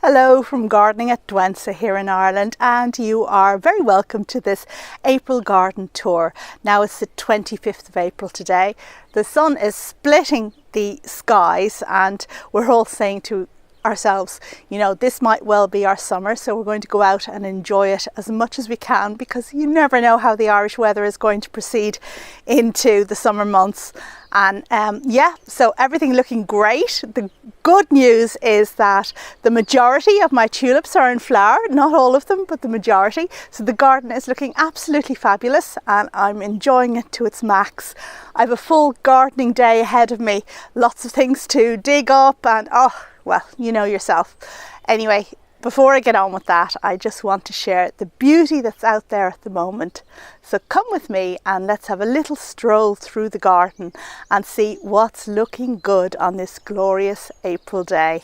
Hello from Gardening at Dwensa here in Ireland, and you are very welcome to this April garden tour. Now it's the 25th of April today. The sun is splitting the skies and we're all saying to ourselves, you know, this might well be our summer, so we're going to go out and enjoy it as much as we can, because you never know how the Irish weather is going to proceed into the summer months. And so everything looking great. The good news is that the majority of my tulips are in flower, not all of them, but the majority. So the garden is looking absolutely fabulous and I'm enjoying it to its max. I have a full gardening day ahead of me, lots of things to dig up and well, you know yourself. Anyway, before I get on with that, I just want to share the beauty that's out there at the moment. So come with me and let's have a little stroll through the garden and see what's looking good on this glorious April day.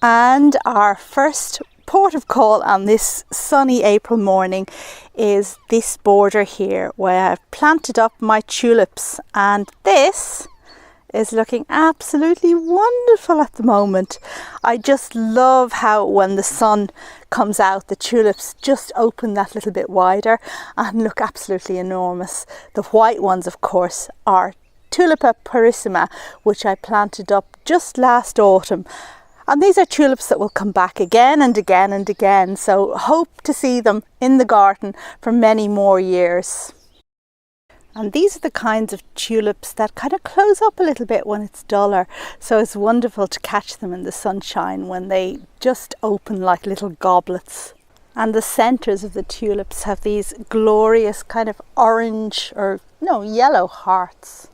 And our first port of call on this sunny April morning is this border here where I've planted up my tulips, and this is looking absolutely wonderful at the moment. I just love how when the sun comes out the tulips just open that little bit wider and look absolutely enormous. The white ones, of course, are Tulipa Purissima, which I planted up just last autumn. And these are tulips that will come back again and again and again, so hope to see them in the garden for many more years. And these are the kinds of tulips that kind of close up a little bit when it's duller, so it's wonderful to catch them in the sunshine when they just open like little goblets. And the centres of the tulips have these glorious kind of orange or yellow hearts.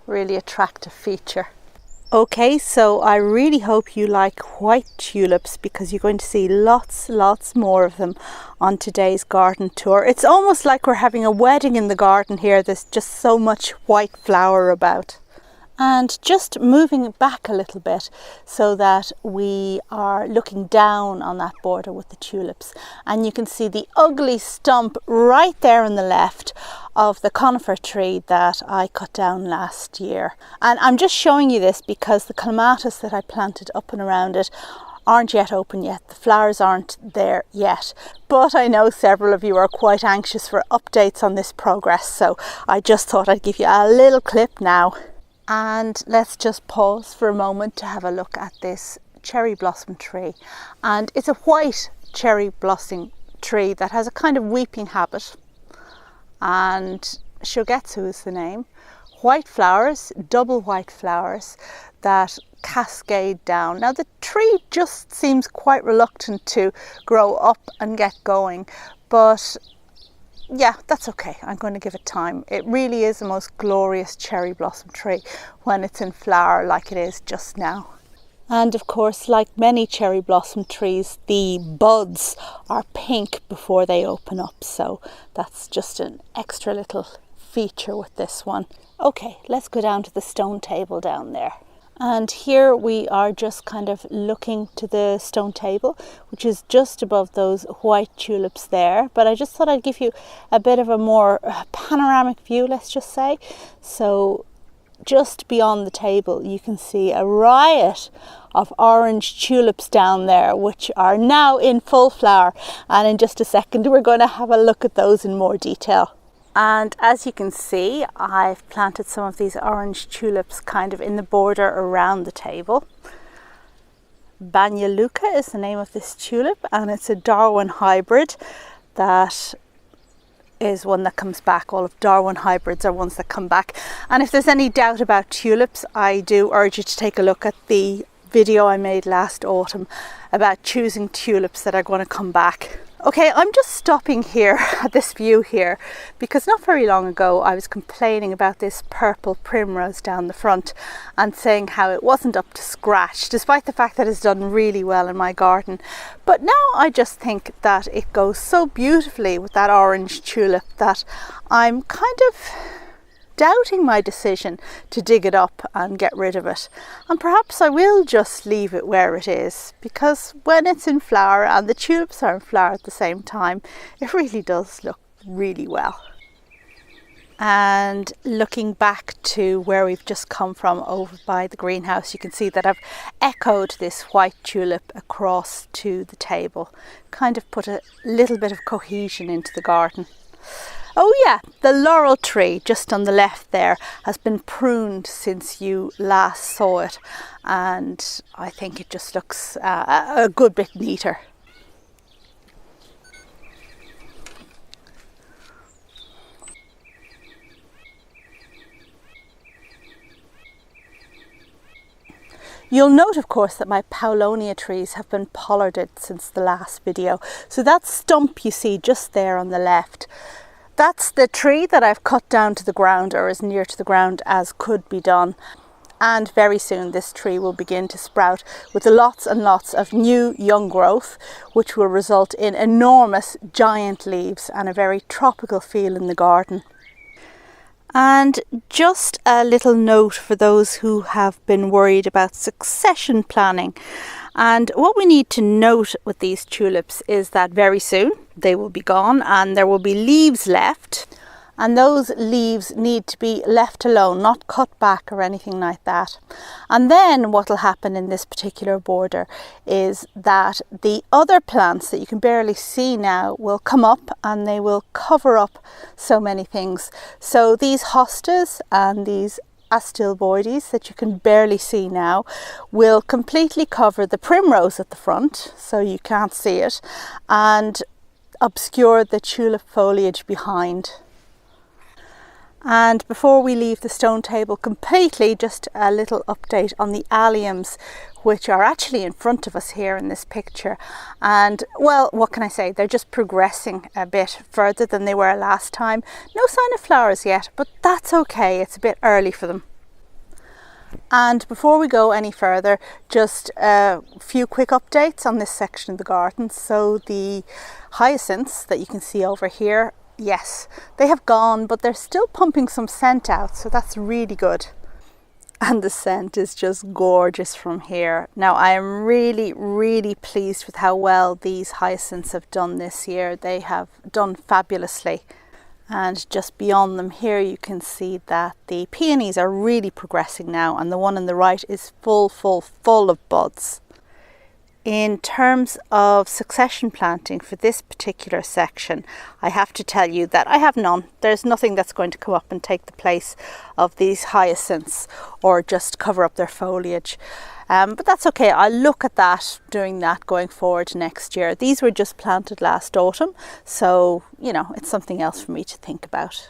Really attractive feature. Okay, so I really hope you like white tulips, because you're going to see lots more of them on today's garden tour. It's almost like we're having a wedding in the garden here. There's just so much white flower about. And just moving it back a little bit so that we are looking down on that border with the tulips, and you can see the ugly stump right there on the left of the conifer tree that I cut down last year. And I'm just showing you this because the clematis that I planted up and around it aren't yet open yet. The flowers aren't there yet, but I know several of you are quite anxious for updates on this progress, so I just thought I'd give you a little clip now. And let's just pause for a moment to have a look at this cherry blossom tree. And it's a white cherry blossom tree that has a kind of weeping habit. And Shogetsu is the name. White flowers, double white flowers that cascade down. Now the tree just seems quite reluctant to grow up and get going, but yeah, that's okay. I'm going to give it time. It really is the most glorious cherry blossom tree when it's in flower like it is just now. And of course, like many cherry blossom trees, the buds are pink before they open up. So that's just an extra little feature with this one. Okay, let's go down to the stone table down there. And here we are just kind of looking to the stone table, which is just above those white tulips there. But I just thought I'd give you a bit of a more panoramic view, let's just say. So just beyond the table, you can see a riot of orange tulips down there, which are now in full flower. And in just a second, we're going to have a look at those in more detail. And as you can see, I've planted some of these orange tulips kind of in the border around the table. Banja Luka is the name of this tulip, and it's a Darwin hybrid that is one that comes back. All of Darwin hybrids are ones that come back. And if there's any doubt about tulips, I do urge you to take a look at the video I made last autumn about choosing tulips that are going to come back. Okay, I'm just stopping here at this view here because not very long ago I was complaining about this purple primrose down the front and saying how it wasn't up to scratch, despite the fact that it's done really well in my garden. But now I just think that it goes so beautifully with that orange tulip that I'm kind of doubting my decision to dig it up and get rid of it. And perhaps I will just leave it where it is, because when it's in flower and the tulips are in flower at the same time, it really does look really well. And looking back to where we've just come from over by the greenhouse, you can see that I've echoed this white tulip across to the table, kind of put a little bit of cohesion into the garden. Oh yeah, the laurel tree just on the left there has been pruned since you last saw it, and I think it just looks a good bit neater. You'll note, of course, that my Paulownia trees have been pollarded since the last video. So that stump you see just there on the left, that's the tree that I've cut down to the ground, or as near to the ground as could be done. And very soon this tree will begin to sprout with lots and lots of new young growth, which will result in enormous giant leaves and a very tropical feel in the garden. And just a little note for those who have been worried about succession planning. And what we need to note with these tulips is that very soon they will be gone and there will be leaves left. And those leaves need to be left alone, not cut back or anything like that. And then what will happen in this particular border is that the other plants that you can barely see now will come up and they will cover up so many things. So these hostas and these Astilboides that you can barely see now will completely cover the primrose at the front, so you can't see it, and obscure the tulip foliage behind. And before we leave the stone table completely, just a little update on the alliums, which are actually in front of us here in this picture. And well, what can I say? They're just progressing a bit further than they were last time. No sign of flowers yet, but that's okay. It's a bit early for them. And before we go any further, just a few quick updates on this section of the garden. So the hyacinths that you can see over here, yes, they have gone, but they're still pumping some scent out, so that's really good. And the scent is just gorgeous from here. Now, I am really pleased with how well these hyacinths have done this year. They have done fabulously. And just beyond them here, you can see that the peonies are really progressing now, and the one on the right is full of buds. In terms of succession planting for this particular section, I have to tell you that I have none. There's nothing that's going to come up and take the place of these hyacinths or just cover up their foliage. But that's okay. I'll look at that, doing that going forward next year. These were just planted last autumn, so, you know, it's something else for me to think about.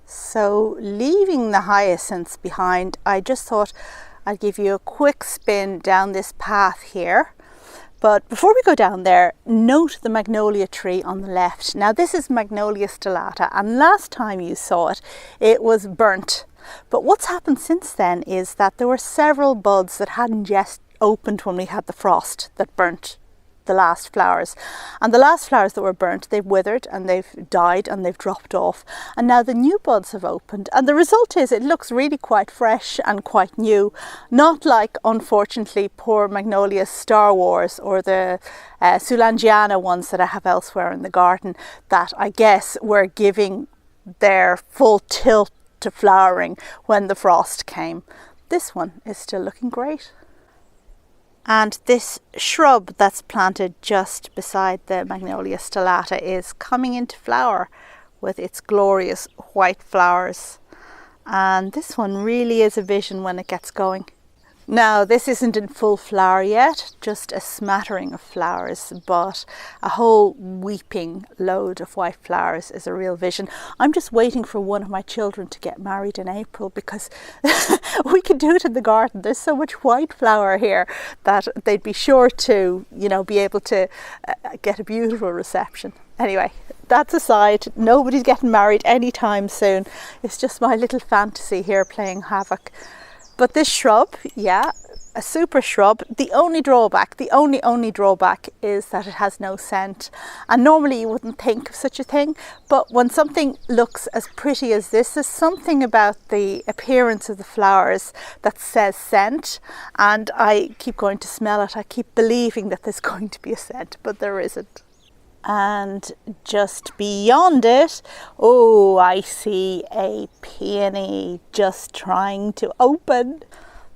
So leaving the hyacinths behind, I just thought I'll give you a quick spin down this path here. But before we go down there, note the magnolia tree on the left. Now this is Magnolia stellata, and last time you saw it, it was burnt. But what's happened since then is that there were several buds that hadn't yet opened when we had the frost that burnt the last flowers. And the last flowers that were burnt, they've withered and they've died and they've dropped off. And now the new buds have opened, and the result is it looks really quite fresh and quite new. Not like, unfortunately, poor Magnolia Star Wars or the Soulangeana ones that I have elsewhere in the garden that I guess were giving their full tilt to flowering when the frost came. This one is still looking great. And this shrub that's planted just beside the Magnolia stellata is coming into flower with its glorious white flowers. And this one really is a vision when it gets going. Now, this isn't in full flower yet, just a smattering of flowers, but a whole weeping load of white flowers is a real vision. I'm just waiting for one of my children to get married in April, because we can do it in the garden. There's so much white flower here that they'd be sure to, you know, be able to get a beautiful reception. Anyway, that's aside. Nobody's getting married anytime soon. It's just my little fantasy here playing havoc. But this shrub, yeah, a super shrub. The only drawback, the only drawback is that it has no scent. And normally you wouldn't think of such a thing, but when something looks as pretty as this, there's something about the appearance of the flowers that says scent, and I keep going to smell it. I keep believing that there's going to be a scent, but there isn't. And just beyond it, oh, I see a peony just trying to open.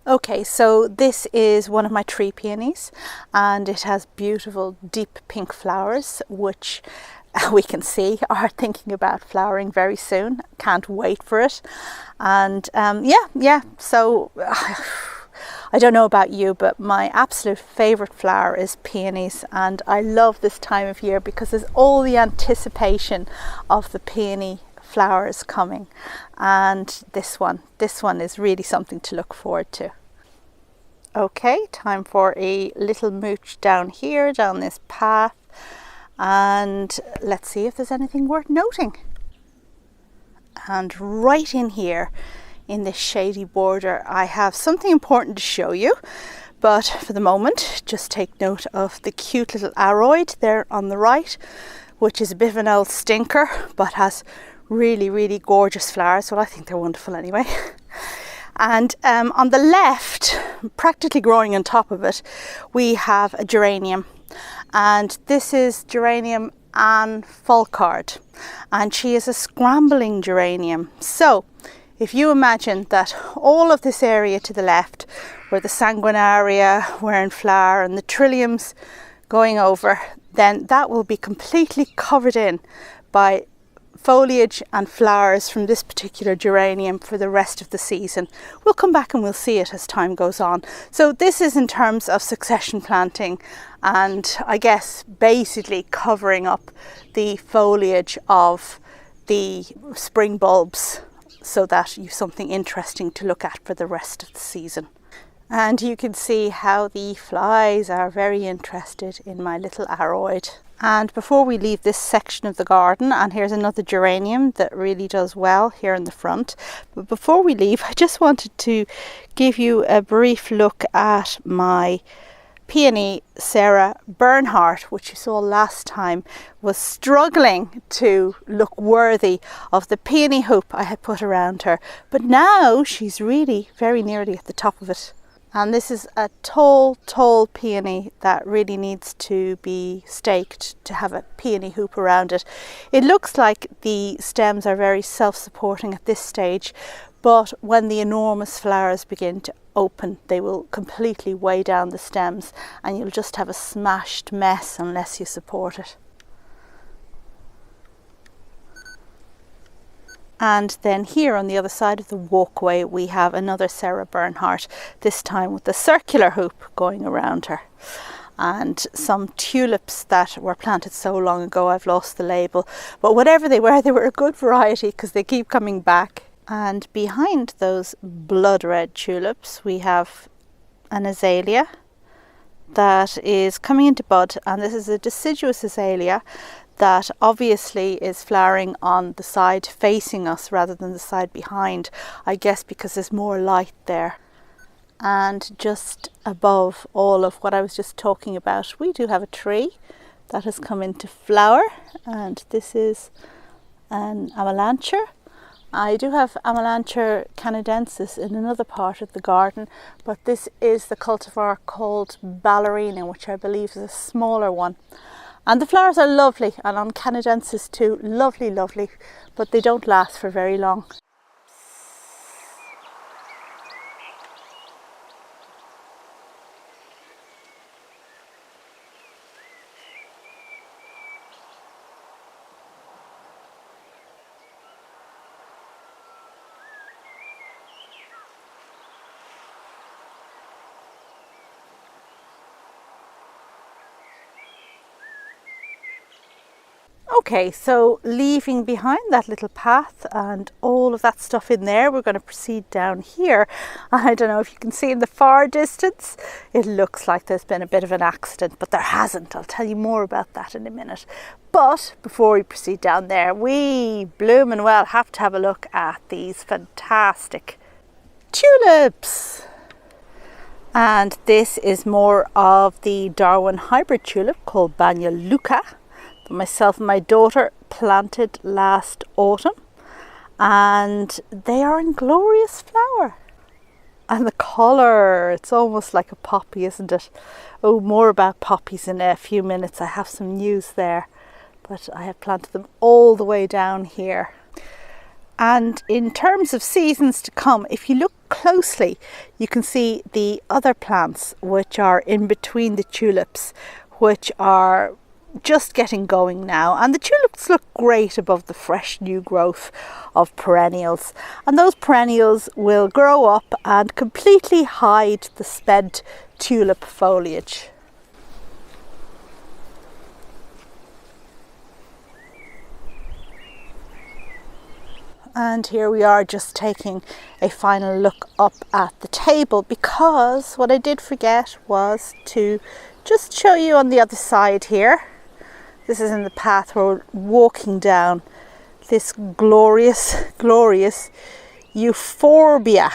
Okay, so this is one of my tree peonies, and it has beautiful deep pink flowers, which we can see are thinking about flowering very soon. Can't wait for it. And so I don't know about you, but my absolute favourite flower is peonies, and I love this time of year because there's all the anticipation of the peony flowers coming, and this one is really something to look forward to. Okay, time for a little mooch down here, down this path, and let's see if there's anything worth noting. And right in here, in this shady border, I have something important to show you, but for the moment just take note of the cute little aroid there on the right, which is a bit of an old stinker but has really gorgeous flowers. Well, I think they're wonderful anyway. And on the left, practically growing on top of it, we have a geranium, and this is Geranium Ann Folkard, and she is a scrambling geranium. So if you imagine that all of this area to the left, where the sanguinaria were in flower and the trilliums going over, then that will be completely covered in by foliage and flowers from this particular geranium for the rest of the season. We'll come back and we'll see it as time goes on. So this is in terms of succession planting, and I guess basically covering up the foliage of the spring bulbs, so that you've something interesting to look at for the rest of the season. And you can see how the flies are very interested in my little aroid. And before we leave this section of the garden, and here's another geranium that really does well here in the front, but before we leave, I just wanted to give you a brief look at my peony Sarah Bernhardt, which you saw last time was struggling to look worthy of the peony hoop I had put around her, but now she's really very nearly at the top of it. And this is a tall peony that really needs to be staked to have a peony hoop around it. It looks like the stems are very self-supporting at this stage, but when the enormous flowers begin to open, they will completely weigh down the stems, and you'll just have a smashed mess unless you support it. And then here on the other side of the walkway, we have another Sarah Bernhardt, this time with the circular hoop going around her. And some tulips that were planted so long ago, I've lost the label, but whatever they were a good variety because they keep coming back. And behind those blood red tulips, we have an azalea that is coming into bud, and this is a deciduous azalea that obviously is flowering on the side facing us rather than the side behind, I guess because there's more light there. And just above all of what I was just talking about, we do have a tree that has come into flower, and this is an amelanchier. I do have Amelanchier canadensis in another part of the garden, but this is the cultivar called ballerina, which I believe is a smaller one. And the flowers are lovely, and on canadensis too, lovely, but they don't last for very long. Okay, so leaving behind that little path and all of that stuff in there, we're going to proceed down here. I don't know if you can see in the far distance, it looks like there's been a bit of an accident, but there hasn't. I'll tell you more about that in a minute. But before we proceed down there, we bloomin' well have to have a look at these fantastic tulips. And this is more of the Darwin hybrid tulip called Banja Luka that myself and my daughter planted last autumn, and they are in glorious flower. And the colour, it's almost like a poppy, isn't it? Oh, more about poppies in a few minutes. I have some news there, but I have planted them all the way down here. And in terms of seasons to come, if you look closely, you can see the other plants which are in between the tulips, which are just getting going now, and the tulips look great above the fresh new growth of perennials, and those perennials will grow up and completely hide the sped tulip foliage. And here we are, just taking a final look up at the table, because what I did forget was to just show you on the other side here. This is in the path we're walking down, this glorious, glorious euphorbia.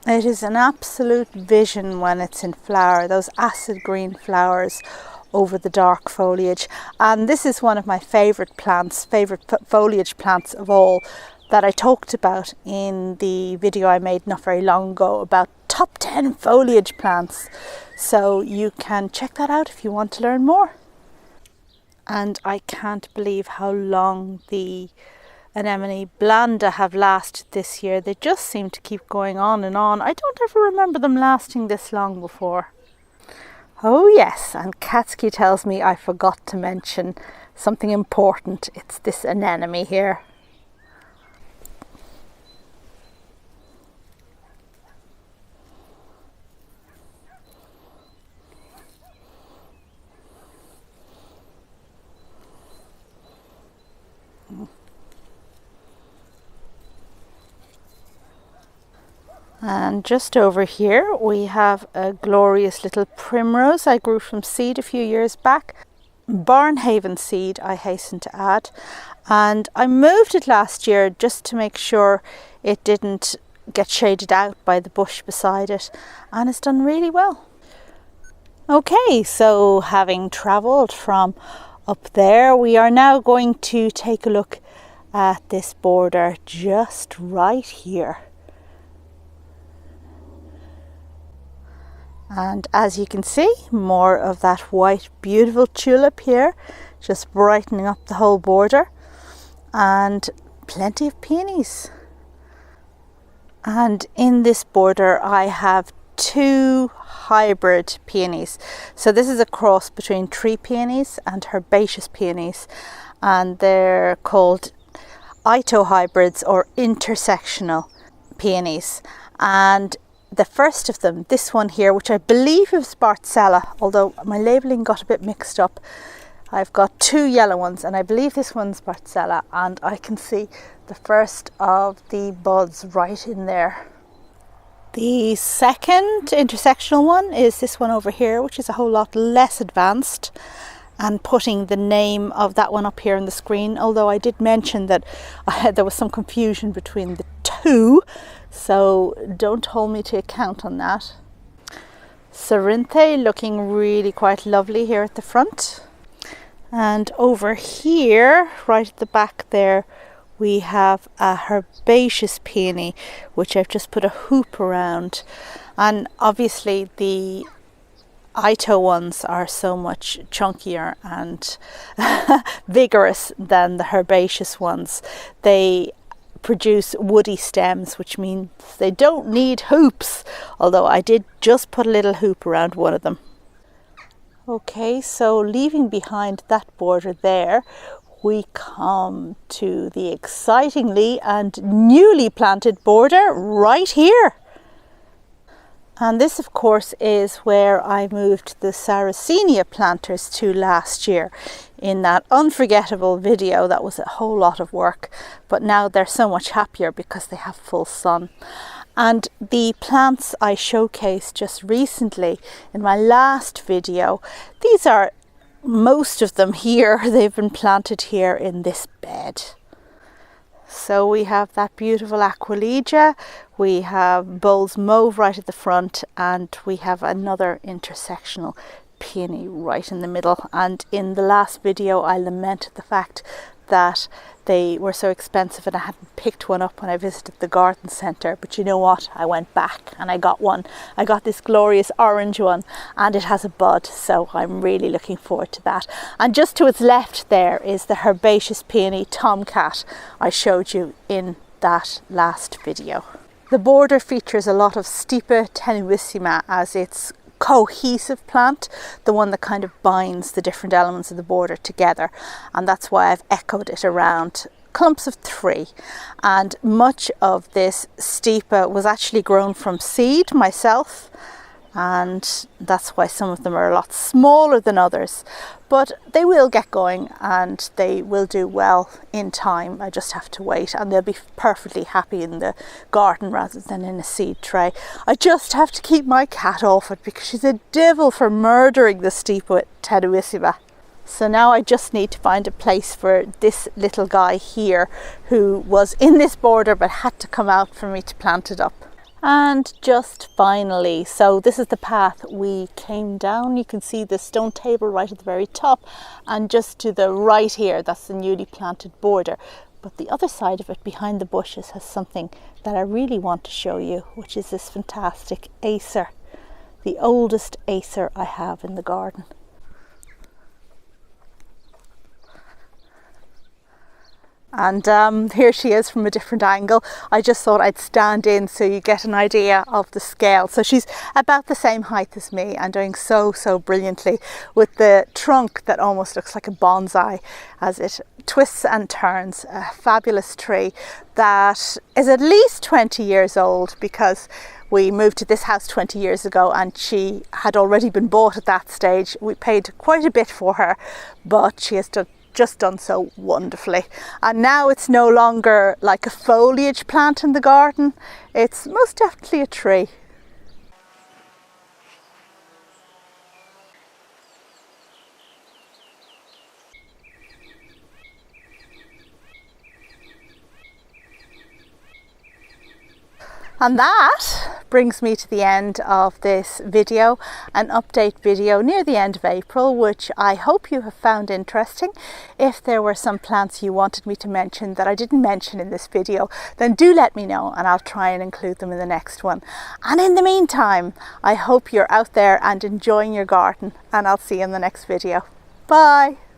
It is an absolute vision when it's in flower, those acid green flowers over the dark foliage. And this is one of my favourite plants, favourite foliage plants of all, that I talked about in the video I made not very long ago about top 10 foliage plants. So you can check that out if you want to learn more. And I can't believe how long the anemone blanda have lasted this year. They just seem to keep going on and on. I don't ever remember them lasting this long before. Oh yes, and Katsuki tells me I forgot to mention something important. It's this anemone here. And just over here we have a glorious little primrose I grew from seed a few years back. Barnhaven seed, I hasten to add. And I moved it last year just to make sure it didn't get shaded out by the bush beside it. And it's done really well. Okay, so having travelled from up there, we are now going to take a look at this border just right here. And as you can see, more of that white beautiful tulip here, just brightening up the whole border, and plenty of peonies. And in this border I have two hybrid peonies. So this is a cross between tree peonies and herbaceous peonies, and they're called Ito hybrids or intersectional peonies. And the first of them, this one here, which I believe is Bartzella, although my labelling got a bit mixed up. I've got two yellow ones, and I believe this one's Bartzella, and I can see the first of the buds right in there. The second intersectional one is this one over here, which is a whole lot less advanced, and putting the name of that one up here on the screen, although I did mention that there was some confusion between the two, so don't hold me to account on that. Cerinthe looking really quite lovely here at the front. And over here, right at the back there, we have a herbaceous peony, which I've just put a hoop around. And obviously the Ito ones are so much chunkier and vigorous than the herbaceous ones. They produce woody stems, which means they don't need hoops, although I did just put a little hoop around one of them. Okay, so leaving behind that border there, we come to the excitingly and newly planted border right here. And this, of course, is where I moved the Sarracenia planters to last year in that unforgettable video. That was a whole lot of work, but now they're so much happier because they have full sun. And the plants I showcased just recently in my last video, these are most of them here. They've been planted here in this bed. So we have that beautiful Aquilegia, we have Bowles Mauve right at the front, and we have another intersectional peony right in the middle. And in the last video I lamented the fact that they were so expensive and I hadn't picked one up when I visited the garden centre, but you know what, I went back and I got one. I got this glorious orange one and it has a bud, so I'm really looking forward to that. And just to its left there is the herbaceous peony Tomcat I showed you in that last video. The border features a lot of Stipa tenuissima as its cohesive plant, the one that kind of binds the different elements of the border together, and that's why I've echoed it around clumps of 3. And much of this Stipa was actually grown from seed myself, and that's why some of them are a lot smaller than others, but they will get going and they will do well in time. I just have to wait, and they'll be perfectly happy in the garden rather than in a seed tray. I just have to keep my cat off it because she's a devil for murdering the Stipa tenuissima. So now I just need to find a place for this little guy here who was in this border but had to come out for me to plant it up. And just finally, so this is the path we came down. You can see the stone table right at the very top, and just to the right here, that's the newly planted border. But the other side of it, behind the bushes, has something that I really want to show you, which is this fantastic Acer, the oldest Acer I have in the garden. And here she is from a different angle. I just thought I'd stand in so you get an idea of the scale. So she's about the same height as me and doing so brilliantly, with the trunk that almost looks like a bonsai as it twists and turns. A fabulous tree that is at least 20 years old, because we moved to this house 20 years ago and she had already been bought at that stage. We paid quite a bit for her, but she has just done so wonderfully. And now it's no longer like a foliage plant in the garden, it's most definitely a tree. And that brings me to the end of this video, an update video near the end of April, which I hope you have found interesting. If there were some plants you wanted me to mention that I didn't mention in this video, then do let me know and I'll try and include them in the next one. And in the meantime, I hope you're out there and enjoying your garden, and I'll see you in the next video. Bye!